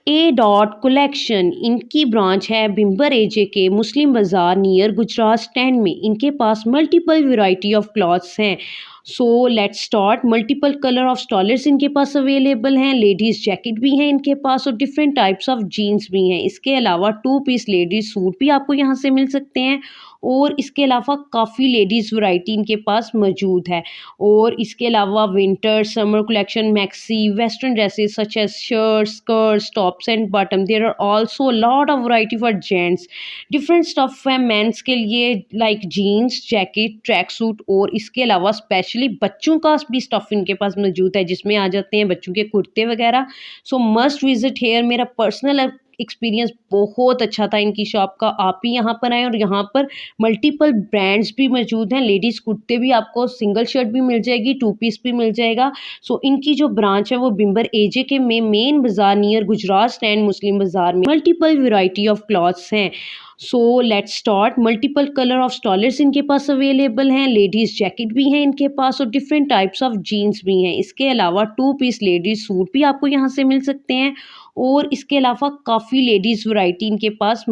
ए dot collection इनकी branch है बिम्बर एजे के मुस्लिम बाज़ार नियर गुजरात स्टैंड में। इनके पास मल्टीपल वैरायटी ऑफ क्लॉथ्स हैं। So let's start. Multiple colour of stoles इनके पास अवेलेबल हैं। लेडीज़ जैकेट भी हैं इनके पास और डिफरेंट टाइप्स ऑफ जीन्स भी हैं। इसके अलावा 2 पीस लेडीज़ सूट भी आपको यहाँ से मिल सकते हैं और इसके अलावा काफ़ी लेडीज़ वैरायटी इनके पास मौजूद है। और इसके अलावा winter summer collection, maxi, western dresses such as shirts, skirts, tops and bottom. There are also lot of variety for gents. Different stuff है मेंस के लिए like jeans, jacket, track suit और इसके अलावा स्पेशली बच्चों का भी स्टफ इनके पास मौजूद है जिसमें आ जाते हैं बच्चों के कुर्ते वगैरह। सो मस्ट विजिट हेयर। मेरा पर्सनल एक्सपीरियंस बहुत अच्छा था इनकी शॉप का। आप भी यहाँ पर आएँ और यहाँ पर मल्टीपल ब्रांड्स भी मौजूद हैं। लेडीज़ कुर्ते भी आपको सिंगल शर्ट भी मिल जाएगी, 2 पीस भी मिल जाएगा। सो इनकी जो ब्रांच है वो बिम्बर एजे के में मेन बाज़ार नियर गुजरात स्टैंड मुस्लिम बाज़ार में। मल्टीपल वैरायटी ऑफ क्लॉथ्स हैं। So let's start. Multiple colour of stoles इनके पास अवेलेबल हैं। लेडीज़ जैकेट भी हैं इनके पास और डिफरेंट टाइप्स ऑफ जीन्स भी हैं। इसके अलावा 2 पीस लेडीज़ सूट भी आपको यहाँ से मिल सकते हैं और इसके अलावा काफ़ी लेडीज़ वैरायटी इनके पास